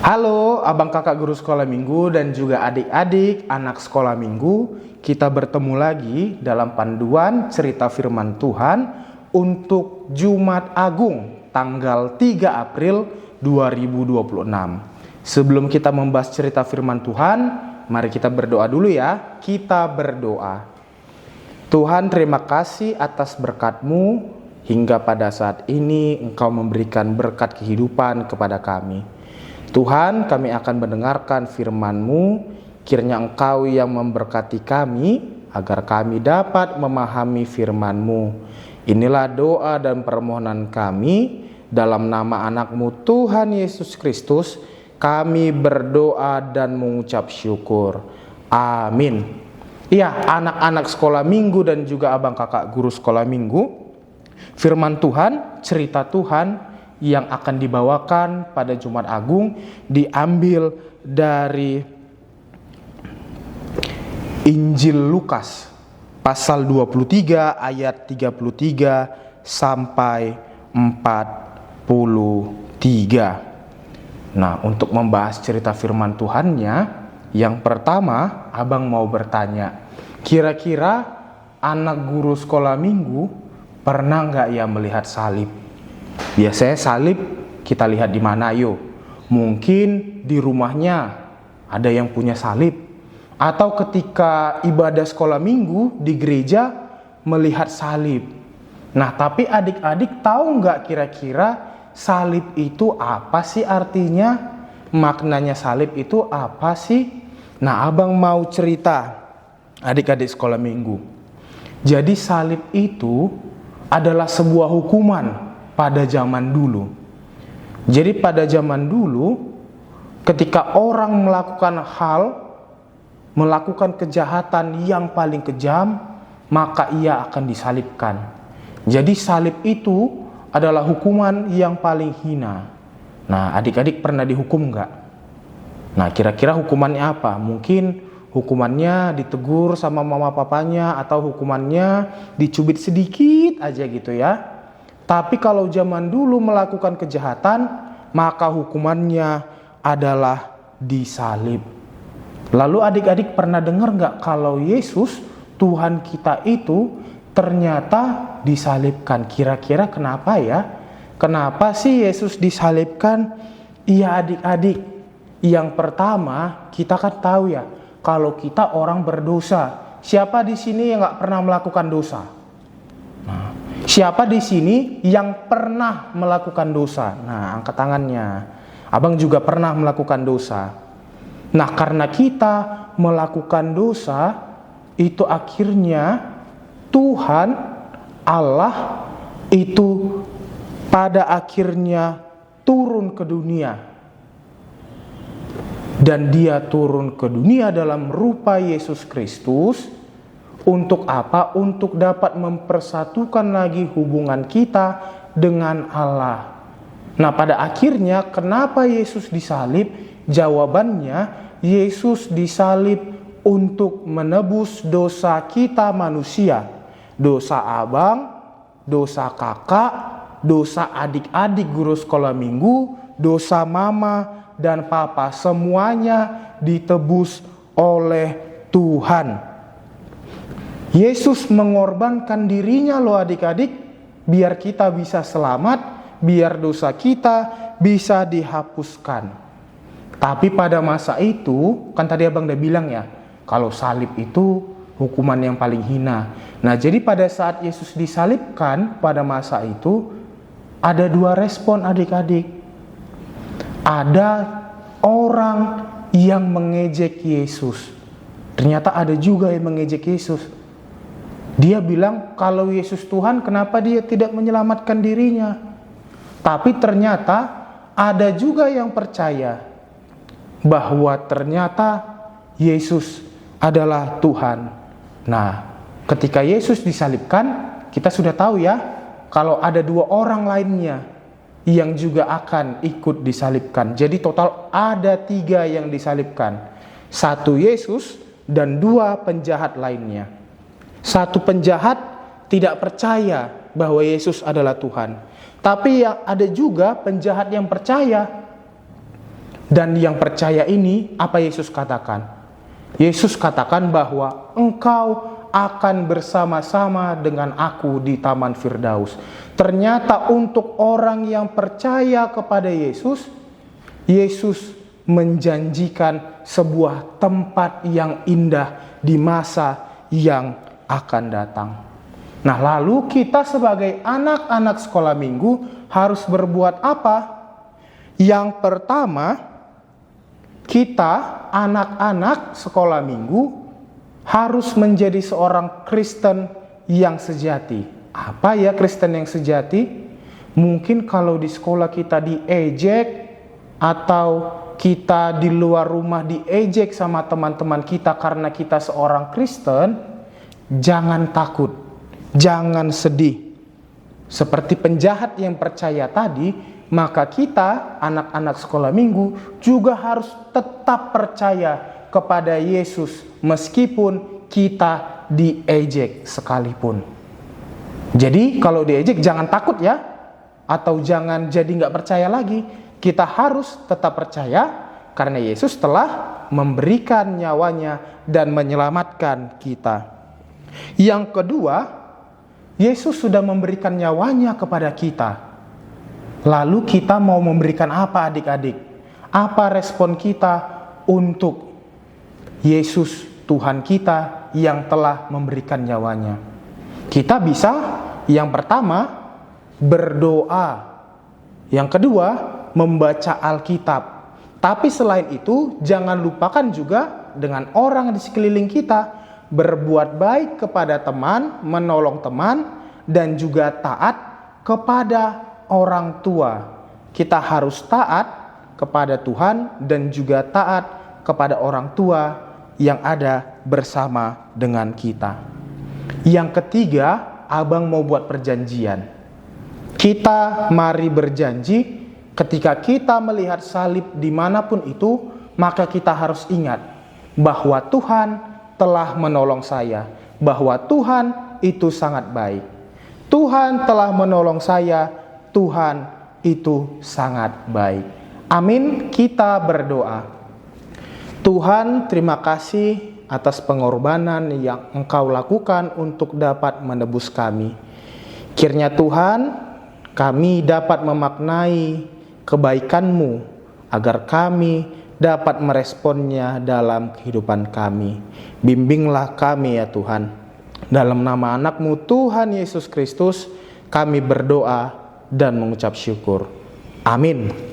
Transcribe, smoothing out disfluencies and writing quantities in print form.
Halo abang kakak guru sekolah minggu dan juga adik-adik anak sekolah minggu. Kita bertemu lagi dalam panduan cerita firman Tuhan untuk Jumat Agung tanggal 3 April 2026. Sebelum kita membahas cerita firman Tuhan, mari kita berdoa dulu ya. Kita berdoa. Tuhan, terima kasih atas berkat-Mu. Hingga pada saat ini Engkau memberikan berkat kehidupan kepada kami. Tuhan, kami akan mendengarkan firman-Mu. Kiranya Engkau yang memberkati kami, agar kami dapat memahami firman-Mu. Inilah doa dan permohonan kami, dalam nama anak-Mu Tuhan Yesus Kristus, kami berdoa dan mengucap syukur. Amin. Iya, anak-anak sekolah minggu dan juga abang kakak guru sekolah minggu, firman Tuhan, cerita Tuhan yang akan dibawakan pada Jumat Agung diambil dari Injil Lukas pasal 23 ayat 33 sampai 43. Nah, untuk membahas cerita firman Tuhannya, yang pertama abang mau bertanya, kira-kira anak guru sekolah minggu pernah nggak ya melihat salib? Biasanya salib kita lihat di mana yuk? Mungkin di rumahnya ada yang punya salib, atau ketika ibadah sekolah minggu di gereja melihat salib. Nah, tapi adik-adik tahu nggak kira-kira salib itu apa sih artinya? Maknanya salib itu apa sih? Nah, abang mau cerita adik-adik sekolah minggu. Jadi salib itu adalah sebuah hukuman pada zaman dulu. Jadi pada zaman dulu, ketika orang melakukan kejahatan yang paling kejam, maka ia akan disalibkan. Jadi salib itu adalah hukuman yang paling hina. Nah, adik-adik pernah dihukum nggak? Nah, kira-kira hukumannya apa? Mungkin hukumannya ditegur sama mama papanya, atau hukumannya dicubit sedikit aja gitu ya. Tapi kalau zaman dulu melakukan kejahatan, maka hukumannya adalah disalib. Lalu adik-adik pernah dengar nggak kalau Yesus, Tuhan kita itu ternyata disalibkan? Kira-kira kenapa ya? Kenapa sih Yesus disalibkan? Iya adik-adik, yang pertama kita kan tahu ya, kalau kita orang berdosa. Siapa di sini yang nggak pernah melakukan dosa? Nah, siapa di sini yang pernah melakukan dosa? Nah, angkat tangannya. Abang juga pernah melakukan dosa. Nah, karena kita melakukan dosa, itu akhirnya Tuhan Allah itu pada akhirnya turun ke dunia. Dan dia turun ke dunia dalam rupa Yesus Kristus. Untuk apa? Untuk dapat mempersatukan lagi hubungan kita dengan Allah. Nah, pada akhirnya kenapa Yesus disalib? Jawabannya, Yesus disalib untuk menebus dosa kita manusia. Dosa abang, dosa kakak, dosa adik-adik guru sekolah minggu, dosa mama dan papa. Semuanya ditebus oleh Tuhan. Yesus mengorbankan dirinya loh adik-adik, biar kita bisa selamat, biar dosa kita bisa dihapuskan. Tapi pada masa itu, kan tadi abang udah bilang ya, kalau salib itu hukuman yang paling hina. Nah, jadi pada saat Yesus disalibkan pada masa itu, ada dua respon adik-adik. Ada orang yang mengejek Yesus. Ternyata ada juga yang mengejek Yesus. Dia bilang, kalau Yesus Tuhan, kenapa dia tidak menyelamatkan dirinya? Tapi ternyata ada juga yang percaya bahwa ternyata Yesus adalah Tuhan. Nah, ketika Yesus disalibkan, kita sudah tahu ya, kalau ada dua orang lainnya yang juga akan ikut disalibkan. Jadi total ada 3 yang disalibkan. 1 Yesus dan 2 penjahat lainnya. 1 penjahat tidak percaya bahwa Yesus adalah Tuhan. Tapi yang ada juga penjahat yang percaya Dan yang percaya ini, apa Yesus katakan? Yesus katakan bahwa engkau akan bersama-sama dengan aku di Taman Firdaus. Ternyata untuk orang yang percaya kepada Yesus, Yesus menjanjikan sebuah tempat yang indah di masa yang akan datang. Nah, lalu kita sebagai anak-anak sekolah minggu harus berbuat apa? Yang pertama, kita anak-anak sekolah minggu harus menjadi seorang Kristen yang sejati. Apa ya Kristen yang sejati? Mungkin kalau di sekolah kita diejek, atau kita di luar rumah diejek sama teman-teman kita karena kita seorang Kristen, jangan takut, jangan sedih. Seperti penjahat yang percaya tadi, maka kita anak-anak sekolah minggu juga harus tetap percaya kepada Yesus meskipun kita diejek sekalipun. Jadi kalau diejek jangan takut ya, atau jangan jadi nggak percaya lagi. Kita harus tetap percaya karena Yesus telah memberikan nyawanya dan menyelamatkan kita. Yang kedua, Yesus sudah memberikan nyawanya kepada kita. Lalu kita mau memberikan apa adik-adik? Apa respon kita untuk Yesus Tuhan kita yang telah memberikan nyawanya? Kita bisa yang pertama berdoa. Yang kedua membaca Alkitab. Tapi selain itu jangan lupakan juga dengan orang di sekeliling kita. Berbuat baik kepada teman, menolong teman, dan juga taat kepada orang tua. Kita harus taat kepada Tuhan dan juga taat kepada orang tua yang ada bersama dengan kita. Yang ketiga, abang mau buat perjanjian. Kita mari berjanji ketika kita melihat salib dimanapun itu, maka kita harus ingat bahwa Tuhan telah menolong saya, bahwa Tuhan itu sangat baik. Tuhan telah menolong saya, Tuhan itu sangat baik. Amin, kita berdoa. Tuhan, terima kasih atas pengorbanan yang Engkau lakukan untuk dapat menebus kami. Kiranya Tuhan, kami dapat memaknai kebaikan-Mu agar kami dapat meresponnya dalam kehidupan kami. Bimbinglah kami ya Tuhan. Dalam nama anak-Mu Tuhan Yesus Kristus, kami berdoa dan mengucap syukur. Amin.